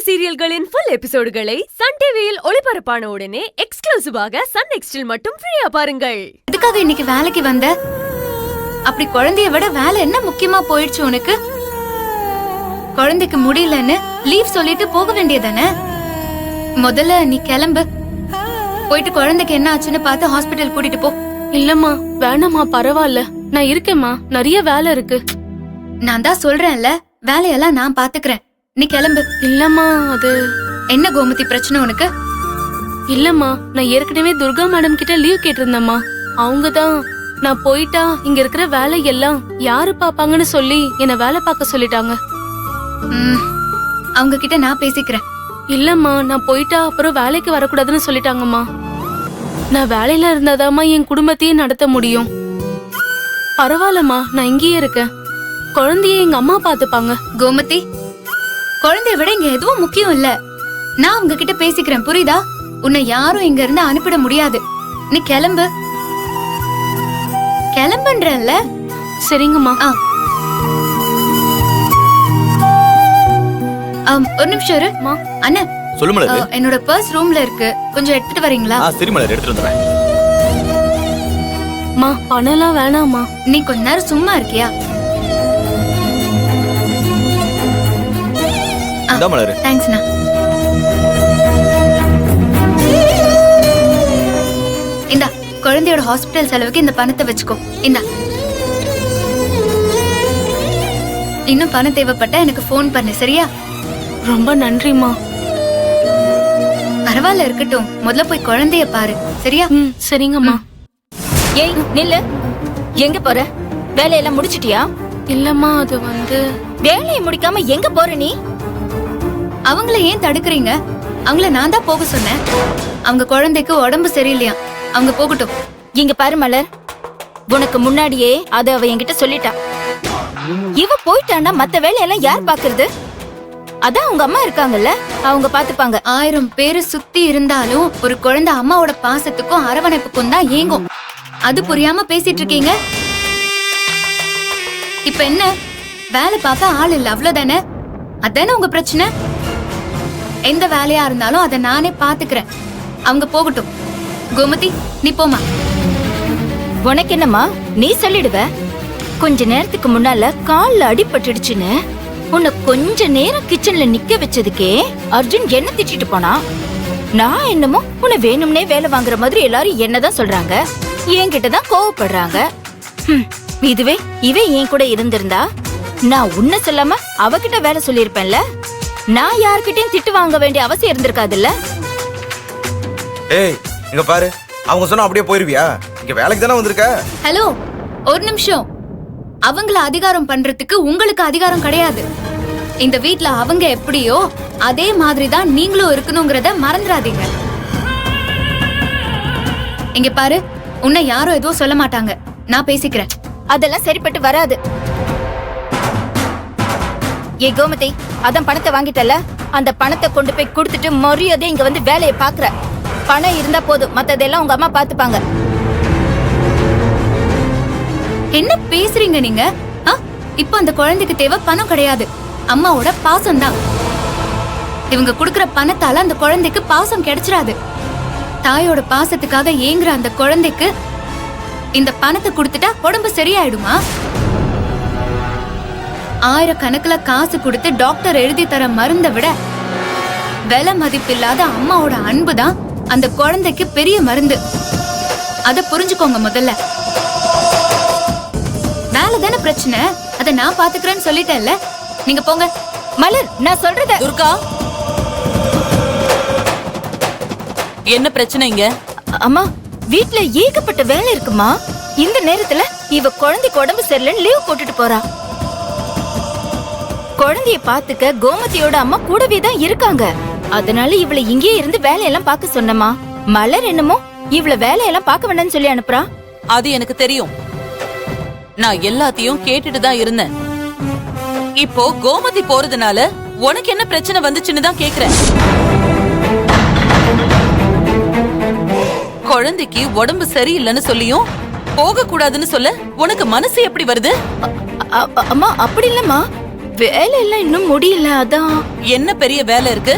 சீரியல்களின் full எபிசோடுகளை Sun டிவியில் ஒளிபரப்பான உடனே எக்ஸ்க்ளூசிவாக சன் நெக்ஸ்டில் மட்டும் ஃப்ரீயா பாருங்கள். எதுக்காக இன்னைக்கு வேலைக்கு வந்த? அப்படி குழந்தைய விட வேலை என்ன முக்கியமா போயிடுச்சு உனக்கு? குழந்தைக்கு முடியலன்னு லீவ் சொல்லிட்டு போக வேண்டியதானே? முதல்ல நீ கிளம்பு, போயிட்டு குழந்தைக்கு என்ன ஆச்சுன்னு பார்த்து ஹாஸ்பிட்டல் கூட்டிட்டு போ. இல்லம்மா வேணாமா, பரவாயில்ல, நான் இருக்கேம்மா, நிறைய வேலை இருக்கு. நான் தான் சொல்றேன்ல, வேலையெல்லாம் நான் பாத்துக்கிறேன், நீ கிளம்பு. இல்லம்மா அது என்ன கோமதி பிரச்சனை உனக்கு? இல்லம்மா, நான் ஏற்கனவே துர்கா மேடம் கிட்ட லீவ் கேட்டிருந்தேம்மா. அவங்கதான் நான் போயிட்டா இங்க இருக்கிற வேலை எல்லாம் யாரு பாப்பாங்கன்னு சொல்லி என்ன வேலை பார்க்க சொல்லிட்டாங்க. அவங்க கிட்ட நான் பேசிக்கிறேன். இல்லம்மா, நான் போயிட்டா அப்புறம் வேலைக்கு வரக்கூடாதுன்னு சொல்லிட்டாங்கம்மா. நான் வேலையில இருந்தாதாம்மா என் குடும்பத்தையே நடத்த முடியும். பரவாயில்லம்மா, நான் இங்கேயே இருக்கேன். குழந்தைய எங்க அம்மா பாத்துப்பாங்க. கோமதி, குழந்தைய விட இங்க எதுவும் முக்கியம் இல்ல. நான் உங்க கிட்ட பேசிக்கிறேன், புரியுதா? உன்னை யாரும் இங்க இருந்து அனுப்பிட முடியாது. நீ கிளம்பு, கிளம்புன்றல்ல. சரிங்கம்மா. ஒரு நிமிஷம் இரு. அண்ணா, சொல்லு மலர். என்னோட பர்ஸ் ரூம்ல இருக்கு, கொஞ்சம் எடுத்துட்டு வரீங்களா? சரி மலர், எடுத்துட்டு வந்துறேன். மா, பணம்லாம் வேணாமா. நீ கொஞ்ச நேரம் சும்மா இருக்கியா? இந்தா மலர். தேங்க்ஸ்ண்ணா. இந்தா, குழந்தையோட ஹாஸ்பிட்டல் செலவுக்கு இந்த பணத்தை வச்சுக்கோ. இந்தா, இன்னும் பணம் தேவைப்பட்டா எனக்கு போன் பண்ணு, சரியா? ரொம்ப நன்றிமா. பரவாயில்ல, இருக்கட்டும். முதல்ல போய் குழந்தைய பாரு, சரியா? சரிங்கம்மா. ஏய் நில்லு, எங்க போற? வேலையெல்லாம் முடிச்சிட்டியா? இல்லம்மா, அது வந்து வேலையை முடிக்காம எங்க போற நீ? அவங்கள ஏன் தடுக்கிறீங்க? அவங்கள நான் தான் போக சொன்னேன். அவங்க குழந்தைக்கு உடம்பு சரியில்லையா, அவங்க போகட்டும். இங்க பாரு மலர், உனக்கு முன்னாடியே அத அவ என்கிட்ட சொல்லிட்டா. இவ போயிட்டான்னா மத்த வேலையெல்லாம் யார் பாக்குறது? அதான் உங்க அம்மா இருக்காங்கல்ல, அவங்க பாத்துப்பாங்க. 1000 பேரு சுத்தி இருந்தாலும் ஒரு குழந்தை அம்மாவோட பாசத்துக்கும் அரவணைப்புக்கும் தான் ஏங்கும். அது புரியாம பேசிட்டு இருக்கீங்க. இப்ப என்ன, வேலை பார்க்க ஆள் இல்ல, அவ்வளவுதானே? அதானே உங்க பிரச்சனை? எந்த வேலையா இருந்தாலும் அதை நானே பாத்துக்கிறேன். அவங்க போகட்டும். கோமதி, நீ போமா. உனக்கு என்னம்மா, நீ சொல்லிடுவ. கொஞ்ச நேரத்துக்கு முன்னால கால்ல அடிபட்டுடுச்சுன்னு உன்னை கொஞ்ச நேரம் கிச்சன்ல நிக்க வச்சதுக்கே அர்ஜுன் என்ன திட்டிட்டு போனா. நான் என்னமோ உன்னை வேணும்னே வேலை வாங்குற மாதிரி எல்லாரும் என்னதான் சொல்றாங்க, என்கிட்டதான் கோவப்படுறாங்க. இதுவே இவே என் கூட இருந்திருந்தா நான் உன்ன சொல்லாம அவகிட்ட வேலை சொல்லிருப்பேன்ல. நான் யார்கிட்டயும் திட்டு வாங்க வேண்டிய அவசியம் இருந்திருக்காதுல்ல. ஏய், இங்க பாரு, அவங்க சொன்னா அப்படியே போயிருவியா? இங்க வேலைக்கு தானே வந்திருக்க. ஹலோ, ஒரு நிமிஷம். அவங்கள அதிகாரம் பண்றதுக்கு உங்களுக்கு அதிகாரம் கிடையாது. இந்த வீட்ல அவங்க எப்படியோ அதே மாதிரிதான் நீங்களும் இருக்கணும்ங்கறத மறந்துடாதீங்க. இங்க பாரு, உன்னை யாரும் எதுவும் சொல்ல மாட்டாங்க, நான் பேசிக்கிறேன். அதெல்லாம் சரிப்பட்டு வராது. ஏ கோமதி, அதான் பணத்தை வாங்கிட்டல, அந்த பணத்தை கொண்டு போய் கொடுத்துட்டு மரியாதை இங்க வந்து வேலையை பாக்குற. பணம் இருந்தா போதும், மத்ததெல்லாம் உங்க அம்மா பாத்துப்பாங்க. என்ன பேசுறீங்க நீங்க? இப்ப அந்த குழந்தைக்கு தேவை பணம் கிடையாது, அம்மாவோட பாசம் தான். இவங்க குடுக்கற பணத்தால அந்த குழந்தைக்கு பாசம் கிடைச்சிடாது. தாயோட பாசத்துக்காக ஏங்குற அந்த குழந்தைக்கு இந்த பணத்தை கொடுத்துட்டா உடம்பு சரியாயிடுமா? 1000 கணக்குல காசு கொடுத்து டாக்டர் எழுதி தர மருந்தை விட விலை மதிப்பில்லாத அம்மாவோட அன்புதான் அந்த குழந்தைக்கு பெரிய மருந்து. அத புரிஞ்சுக்கோங்க முதல்ல. வேலை தானே பிரச்சனை, அத நான் பாத்துக்கிறேன்னு சொல்லிட்டேன்ல, நீங்க போங்க. மலர், நான் சொல்றத. துர்கா, என்ன பிரச்சனைங்க? அம்மா, வீட்ல ஏகப்பட்ட வேலை இருக்குமா. இந்த நேரத்துல இவ குழந்தைக்கு உடம்பு சரியில்லைன்னு லீவ் போட்டுட்டு போறா. குழந்தைய பாத்துக்க கோமதியோட அம்மா கூடவே தான் இருக்காங்க. அதனால இவளை இங்கே இருந்து வேலையெல்லாம் பார்க்க சொன்னமா. மலர் என்னமோ இவள வேலையெல்லாம் பார்க்க வேண்டாம்னு சொல்லி அனுப்புறா. அது எனக்கு தெரியும், நான் எல்லாத்தையும் கேட்டுட்டு தான் இருந்தேன். இப்போ கோமதி போறதுனால உனக்கு என்ன பிரச்சனை வந்துச்சுன்னு தான் கேக்குறேன். குழந்தைக்கு உடம்பு சரியில்லைன்னு சொல்லியும் போக கூடாதுன்னு சொல்ல உனக்கு மனசு எப்படி வருது? அம்மா, அப்படி இல்லம்மா. வேலை எல்லாம் இன்னும் முடியல, அதான். என்ன பெரிய வேலை இருக்கு?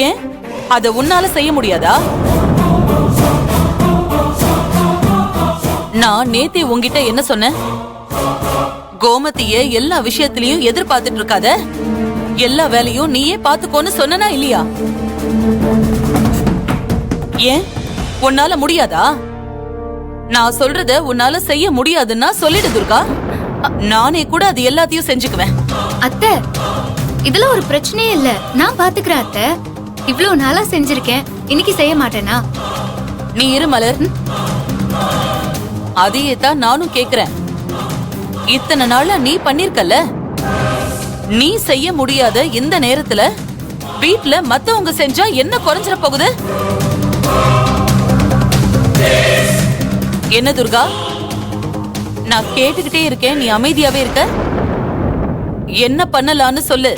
ஏன் அத உன்னால செய்ய முடியாதா? நான் நேத்தே உன்கிட்ட என்ன சொன்னேன்? கோமதிய எல்லா விஷயத்திலயும் எதிர்பார்த்துட்டு இருக்காத, எல்லா வேலையும் நீயே பாத்துக்கோன்னு சொன்னனா இல்லையா? ஏன் உன்னால முடியாதா? நான் சொல்றத உன்னால செய்ய முடியாதுன்னா சொல்லிடு துர்கா. நானே கூட அது எல்லாத்தையும் செஞ்சுக்குவேன். அத்தை, இதுல ஒரு பிரச்சனையே இல்ல, நான் பாத்துக்கிறேன் அத்தை. இவ்வளவு நாளா செஞ்சிருக்கேன், இன்னைக்கு செய்ய மாட்டேனா? நீ இரு மலர். அதையே தான் நானும் கேக்குறேன். இத்தனை நாளா நீ பண்ணிருக்கல, நீ செய்ய முடியாத இந்த நேரத்துல வீட்ல மத்தவங்க செஞ்சா என்ன குறைஞ்சிட போகுது? என்ன துர்கா, நான் கேட்டுக்கிட்டே இருக்கேன், நீ அமைதியாவே இருக்க. என்ன பண்ணலான்னு சொல்லு.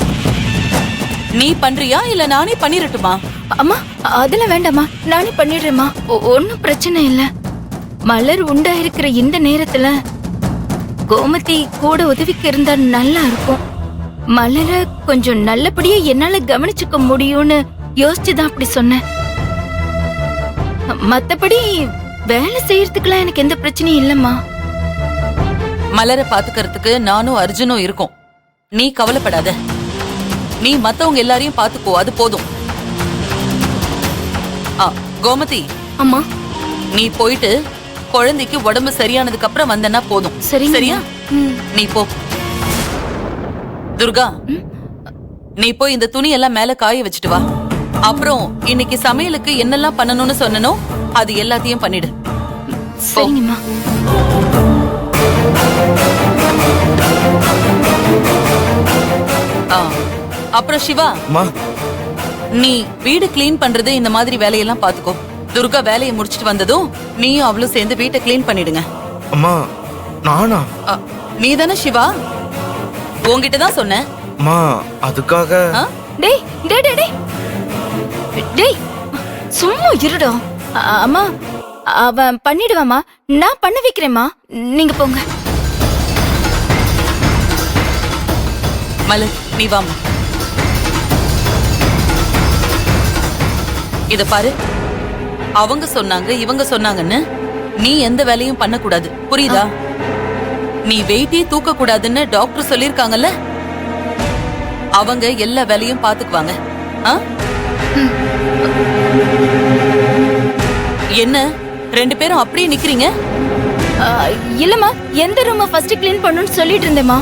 நீ பண்றியா இல்ல நானே பண்ணிரட்டுமா? அம்மா, அதெல்லாம் வேண்டாம்மா, நானே பண்ணிடுறேம்மா. ஒன்னும் பிரச்சனை இல்ல. மலர் உண்டா இருக்கிற இந்த நேரத்துல கோமதி கூட உதவிக்கு இருந்தா நல்லா இருக்கும். மலரை கொஞ்சம் நல்லபடியா என்னால கவனிச்சுக்க முடியும்னு யோசிச்சுதான் அப்படி சொன்னேன். மத்தபடி வேலை செய்யறதுக்குலாம் எனக்கு எந்த பிரச்சனையும் இல்லம்மா. மலரை பாத்துக்கிறதுக்கு நானும் அர்ஜுனும் இருக்கோம். நீ கவலைப்படாத. நீ மத்தவங்க எல்லாரையும் பாத்துக்கோ, அது போதும். கோமதி, அம்மா, நீ போயிட்டு குழந்தைக்கு உடம்பு சரியானதுக்கு அப்புறம் வந்தனா போதும். சரியா? நீ போ. துர்கா, நீ போய் இந்த துணி எல்லாம் மேல காய வச்சுட்டு வா. அப்புறம் இன்னைக்கு சமையலுக்கு என்னெல்லாம் பண்ணணும்னு சொன்னனோ அது எல்லாத்தையும் பண்ணிடு. சரிங்கம்மா. அப்புறம் சிவா, நீ வீடு கிளீன் பண்றது இந்த மாதிரி வேலையெல்லாம் பாத்துக்கோ. துர்கா வேலையை முடிச்சிட்டு வந்ததும் நீயும் அவளும் சேர்ந்து வீட்டை கிளீன் பண்ணிடுங்க. அம்மா, நானா? நீ தானே சிவா? உன்கிட்ட தான் சொன்னேன். அம்மா, அதுக்காக. டேய் டேய் டேய் டேய், சும்மா இருடா. அம்மா, அவன் பண்ணிடுவாமா, நான் பண்ண வைக்கிறேம்மா, நீங்க போங்க. மலர், நீ வாமா. இத பாரு, அவங்க சொன்னாங்க இவங்க சொன்னாங்கன்னு நீ எந்த வேலையும் பண்ண கூடாது, புரியுதா? நீ வெயிட்டே தூக்க கூடாதுன்னு டாக்டர் சொல்லிருக்காங்கல்ல, அவங்க எல்லா வேலையும் பாத்துக்குவாங்க. என்ன ரெண்டு பேரும் அப்படியே நிக்கிறீங்க? இல்லம்மா, எந்த ரூமை ஃபர்ஸ்ட் கிளீன் பண்ணணும்னு சொல்லிட்டு இருந்தேம்மா.